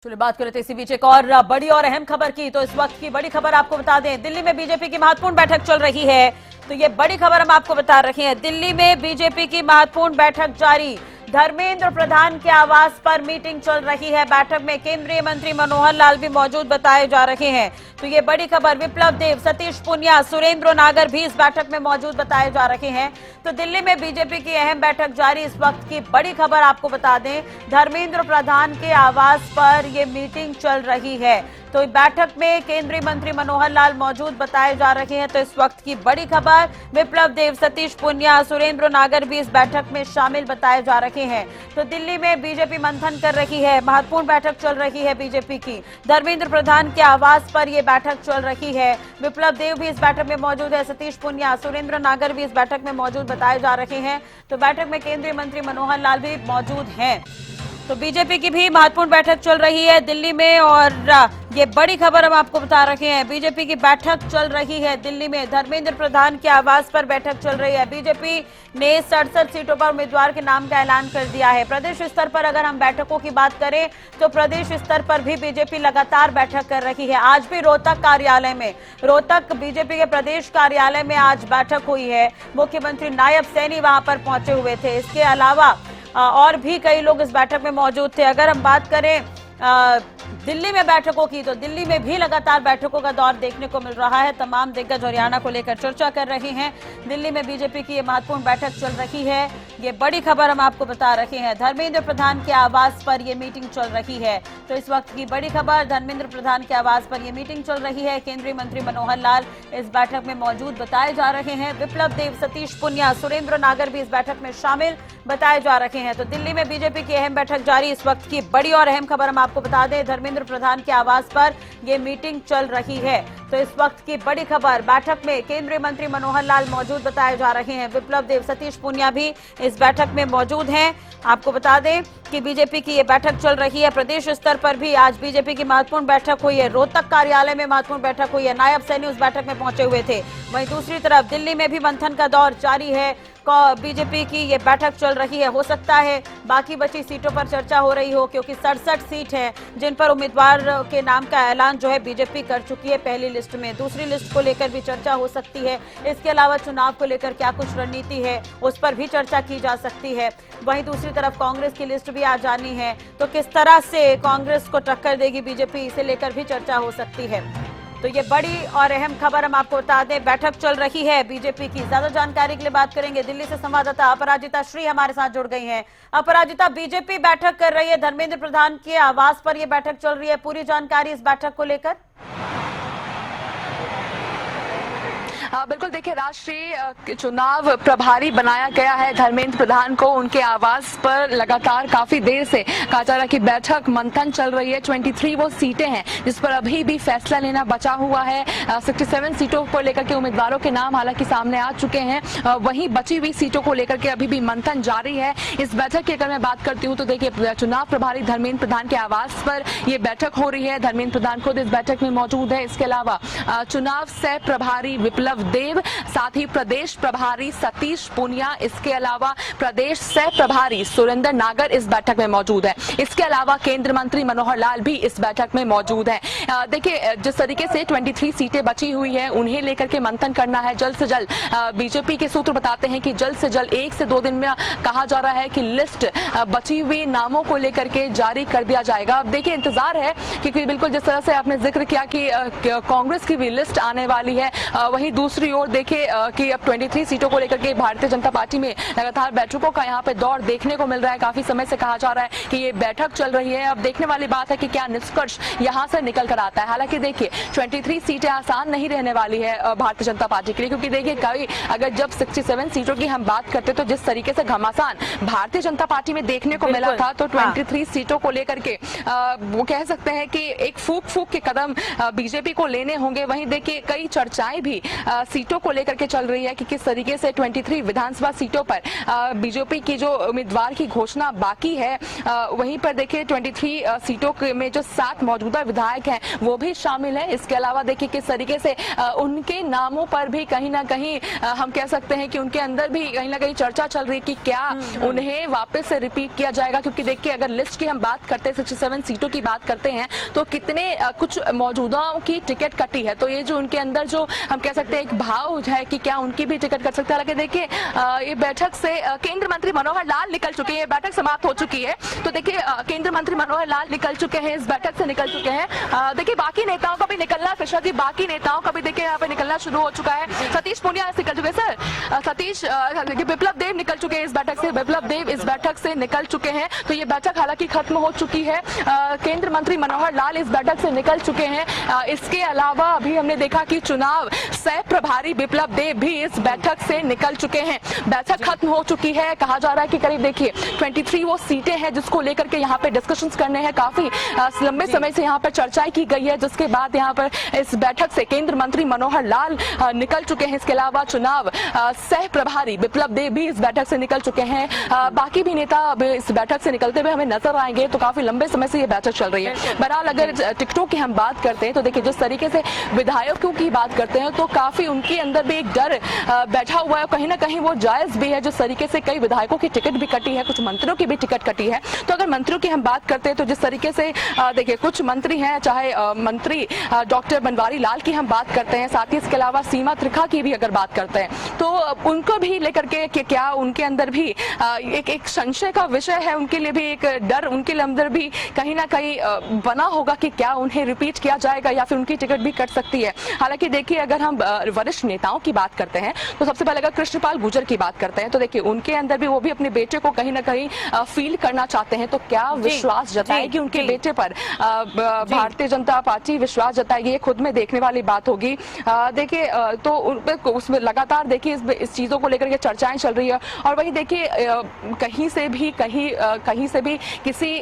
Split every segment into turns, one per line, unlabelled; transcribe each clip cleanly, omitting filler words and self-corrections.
चलिए बात करें तो इसी बीच एक और बड़ी और अहम खबर की। तो इस वक्त की बड़ी खबर आपको बता दें, दिल्ली में बीजेपी की महत्वपूर्ण बैठक चल रही है। तो ये बड़ी खबर हम आपको बता रहे हैं, दिल्ली में बीजेपी की महत्वपूर्ण बैठक जारी। धर्मेंद्र प्रधान के आवास पर मीटिंग चल रही है। बैठक में केंद्रीय मंत्री मनोहर लाल भी मौजूद बताए जा रहे हैं। तो ये बड़ी खबर, विप्लव देव, सतीश पूनिया, सुरेंद्र नागर भी इस बैठक में मौजूद बताए जा रहे हैं। तो दिल्ली में बीजेपी की अहम बैठक जारी। इस वक्त की बड़ी खबर आपको बता दें, धर्मेंद्र प्रधान के आवास पर ये मीटिंग चल रही है। तो बैठक में केंद्रीय मंत्री मनोहर लाल मौजूद बताए जा रहे हैं। तो इस वक्त की बड़ी खबर, विप्लव देव, सतीश पूनिया, सुरेंद्र नागर भी इस बैठक में शामिल बताए जा रहे हैं। तो दिल्ली में बीजेपी मंथन कर रही है, महत्वपूर्ण बैठक चल रही है बीजेपी की। धर्मेंद्र प्रधान के आवास पर यह बैठक चल रही है। विप्लव देव भी इस बैठक में मौजूद है, सतीश पूनिया, सुरेंद्र नागर भी इस बैठक में मौजूद बताए जा रहे हैं। तो बैठक में केंद्रीय मंत्री मनोहर लाल भी मौजूद हैं। तो बीजेपी की भी महत्वपूर्ण बैठक चल रही है दिल्ली में, और ये बड़ी खबर हम आपको बता रहे हैं, बीजेपी की बैठक चल रही है दिल्ली में। धर्मेंद्र प्रधान के आवास पर बैठक चल रही है। बीजेपी ने 67 सीटों पर उम्मीदवार के नाम का ऐलान कर दिया है। प्रदेश स्तर पर अगर हम बैठकों की बात करें तो प्रदेश स्तर पर भी बीजेपी लगातार बैठक कर रही है। आज भी रोहतक कार्यालय में, रोहतक बीजेपी के प्रदेश कार्यालय में आज बैठक हुई है। मुख्यमंत्री नायब सैनी वहां पर पहुंचे हुए थे। इसके अलावा और भी कई लोग इस बैठक में मौजूद थे। अगर हम बात करें दिल्ली में बैठकों की, तो दिल्ली में भी लगातार बैठकों का दौर देखने को मिल रहा है। तमाम दिग्गज हरियाणा को लेकर चर्चा कर रहे हैं। दिल्ली में बीजेपी की ये महत्वपूर्ण बैठक चल रही है। ये बड़ी खबर हम आपको बता रहे हैं, धर्मेंद्र प्रधान के आवास पर यह मीटिंग चल रही है। तो इस वक्त की बड़ी खबर, धर्मेंद्र प्रधान के आवास पर यह मीटिंग चल रही है। केंद्रीय मंत्री मनोहर लाल इस बैठक में मौजूद बताए जा रहे हैं। विप्लव देव, सतीश पूनिया, सुरेंद्र नागर भी इस बैठक में शामिल बताए जा रहे हैं। तो दिल्ली में बीजेपी की अहम बैठक जारी। इस वक्त की बड़ी और अहम खबर हम आपको बता दें, धर्मेंद्र प्रधान के आवास पर यह मीटिंग चल रही है। तो इस वक्त की बड़ी खबर, बैठक में केंद्रीय मंत्री मनोहर लाल मौजूद बताए जा रहे हैं। विप्लव देव, सतीश पूनिया भी इस बैठक में मौजूद हैं। आपको बता दें कि बीजेपी की यह बैठक चल रही है। प्रदेश स्तर पर भी आज बीजेपी की महत्वपूर्ण बैठक हुई है। रोहतक कार्यालय में महत्वपूर्ण बैठक हुई है। नायब सैनी उस बैठक में पहुंचे हुए थे। वहीं दूसरी तरफ दिल्ली में भी मंथन का दौर जारी है। बीजेपी की ये बैठक चल रही है। हो सकता है बाकी बची सीटों पर चर्चा हो रही हो, क्योंकि 67 सीट है जिन पर उम्मीदवार के नाम का ऐलान जो है बीजेपी कर चुकी है पहली लिस्ट में। दूसरी लिस्ट को लेकर भी चर्चा हो सकती है। इसके अलावा चुनाव को लेकर क्या कुछ रणनीति है उस पर भी चर्चा की जा सकती है। वहीं दूसरी तरफ कांग्रेस की लिस्ट भी आज जानी है, तो किस तरह से कांग्रेस को टक्कर देगी बीजेपी, इसे लेकर भी चर्चा हो सकती है। तो ये बड़ी और अहम खबर हम आपको बता दें, बैठक चल रही है बीजेपी की। ज्यादा जानकारी के लिए बात करेंगे, दिल्ली से संवाददाता अपराजिता श्री हमारे साथ जुड़ गई हैं। अपराजिता, बीजेपी बैठक कर रही है, धर्मेंद्र प्रधान के आवास पर यह बैठक चल रही है, पूरी जानकारी इस बैठक को लेकर।
बिल्कुल, देखिए, राष्ट्रीय चुनाव प्रभारी बनाया गया है धर्मेंद्र प्रधान को। उनके आवास पर लगातार काफी देर से कहा जा रहा है कि बैठक मंथन चल रही है। 23 वो सीटें हैं जिस पर अभी भी फैसला लेना बचा हुआ है। 67 सीटों को लेकर के उम्मीदवारों के नाम हालांकि सामने आ चुके हैं। वहीं बची हुई सीटों को लेकर के अभी भी मंथन जारी है। इस बैठक की अगर मैं बात करती हूँ तो देखिए, चुनाव प्रभारी धर्मेंद्र प्रधान के आवास पर यह बैठक हो रही है। धर्मेंद्र प्रधान खुद इस बैठक में मौजूद है। इसके अलावा चुनाव सह प्रभारी विप्लव देव, साथ ही प्रदेश प्रभारी सतीश पूनिया, इसके अलावा प्रदेश सह प्रभारी सुरेंद्र नागर इस बैठक में मौजूद है। इसके अलावा केंद्रीय मंत्री मनोहर लाल भी इस बैठक में मौजूद है। देखिए, जिस तरीके से 23 सीटें बची हुई है उन्हें लेकर के मंथन करना है जल्द से जल्द। बीजेपी के सूत्र बताते हैं कि जल्द से जल्द 1 से 2 दिन में कहा जा रहा है कि लिस्ट बची हुई नामों को लेकर के जारी कर दिया जाएगा। अब देखिए, इंतजार है क्योंकि बिल्कुल जिस तरह से आपने जिक्र किया कि कांग्रेस की भी लिस्ट आने वाली है, वहीं दूसरी ओर देखिए कि अब 23 सीटों को लेकर के भारतीय जनता पार्टी में लगातार बैठकों का यहाँ पे दौर देखने को मिल रहा है। काफी समय से कहा जा रहा है कि ये बैठक चल रही है। अब देखने वाली बात है कि क्या निष्कर्ष यहाँ से निकल कर आता है। हालांकि देखिए, 23 सीटें आसान नहीं रहने वाली है भारतीय जनता पार्टी के लिए, क्योंकि देखिए, कभी अगर जब 67 सीटों की हम बात करते तो जिस तरीके से घमासान भारतीय जनता पार्टी में देखने को मिला था, तो 23 सीटों को लेकर के वो कह सकते हैं कि एक फूक के कदम बीजेपी को लेने होंगे। वहीं देखिए, कई चर्चाएं भी सीटों को लेकर के चल रही है कि किस तरीके से 23 विधानसभा सीटों पर बीजेपी की जो उम्मीदवार की घोषणा बाकी है, वहीं पर देखिए 23 सीटों में जो 7 मौजूदा विधायक हैं वो भी शामिल है। इसके अलावा देखिए किस तरीके से उनके नामों पर भी कहीं ना कहीं हम कह सकते हैं कि उनके अंदर भी कहीं ना कहीं चर्चा चल रही है कि क्या उन्हें वापस से रिपीट किया जाएगा, क्योंकि देखिए अगर लिस्ट की हम बात करते हैं 67 सीटों की बात करते हैं तो कितने कुछ मौजूदाओं की टिकट कटी है, तो ये जो उनके अंदर जो हम कह सकते हैं एक भाव है कि क्या उनकी भी टिकट कट सकता है। हालांकि देखिए ये बैठक से केंद्रीय मंत्री मनोहर लाल निकल चुके हैं, बैठक समाप्त हो चुकी है। तो देखिए केंद्रीय मंत्री मनोहर लाल निकल चुके हैं, इस बैठक से निकल चुके हैं। देखिए बाकी नेताओं का भी निकलना, कृष्णा जी, बाकी नेताओं का भी देखिए यहाँ पे निकलना शुरू हो चुका है। सतीश पूनिया निकल चुके हैं सर, सतीश विप्लव देव निकल चुके हैं इस बैठक से, विप्लव देव इस बैठक से निकल चुके हैं। तो ये बैठक हालांकि खत्म हो चुकी है। केंद्रीय मंत्री मनोहर लाल इस बैठक से निकल चुके हैं। इसके अलावा अभी हमने देखा कि चुनाव सह प्रभारी विप्लव देव भी इस बैठक से निकल चुके हैं। बैठक खत्म हो चुकी है। कहा जा रहा है कि करीब देखिए 23 वो सीटें हैं जिसको लेकर के यहाँ पे डिस्कशंस करने हैं, काफी लंबे समय से यहाँ पर चर्चाएं की गई है, जिसके बाद यहाँ पर इस बैठक से केंद्रीय मंत्री मनोहर लाल निकल चुके हैं। इसके अलावा चुनाव सह प्रभारी विप्लव देव भी इस बैठक से निकल चुके हैं। बाकी भी नेता अब इस बैठक से निकलते हुए हमें नजर आएंगे। तो काफी लंबे समय से ये बैठक चल रही है। बहरहाल अगर टिकटों की हम बात करते हैं तो देखिए जिस तरीके से विधायकों की बात करते हैं तो काफी उनके अंदर भी एक डर बैठा हुआ है, कहीं ना कहीं वो जायज भी है। जिस तरीके से कई विधायकों की टिकट भी कटी है, कुछ मंत्रियों की भी टिकट कटी है। तो अगर मंत्रियों की हम बात करते हैं तो जिस तरीके से देखिए कुछ मंत्री हैं, चाहे मंत्री डॉक्टर बनवारी लाल की हम बात करते हैं, साथ ही इसके अलावा सीमा त्रिखा की भी अगर बात करते हैं तो उनको भी लेकर के कि क्या उनके अंदर भी एक संशय का विषय है, उनके लिए भी एक डर उनके अंदर भी कहीं ना कहीं बना होगा कि क्या उन्हें रिपीट किया जाएगा या फिर उनकी टिकट भी कट सकती है। हालांकि देखिए अगर हम वरिष्ठ नेताओं की बात करते हैं तो सबसे पहले अगर कृष्णपाल गुर्जर की बात करते हैं तो देखिए उनके अंदर भी वो भी अपने बेटे को कहीं ना कहीं फील करना चाहते हैं। तो क्या विश्वास जताएगी उनके बेटे पर भारतीय जनता पार्टी, विश्वास जताएगी, ये खुद में देखने वाली बात होगी। देखिए तो उसमें लगातार देखिए इस चीजों को लेकर के चर्चाएं चल रही है। और वही देखिए कहीं से भी किसी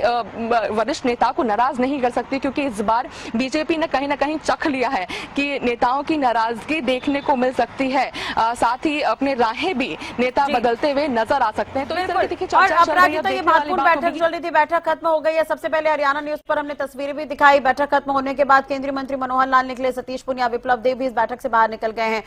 वरिष्ठ नेता को नाराज नहीं कर सकती, क्योंकि इस बार बीजेपी ने कहीं ना कहीं चख लिया है कि नेताओं की नाराजगी देखने को मिल सकती है। साथ ही अपने राहें भी नेता बदलते हुए नजर आ सकते हैं। तो इस तरह की देखिए चर्चा चल रही है।
तो ये महत्वपूर्ण बैठक चल रही थी, बैठक खत्म हो गई है। सबसे पहले हरियाणा न्यूज पर हमने तस्वीरें भी दिखाई। बैठक खत्म होने के बाद केंद्रीय मंत्री मनोहर लाल निकले, सतीश पूनिया, विप्लव देव भी इस बैठक से बाहर निकल गए हैं।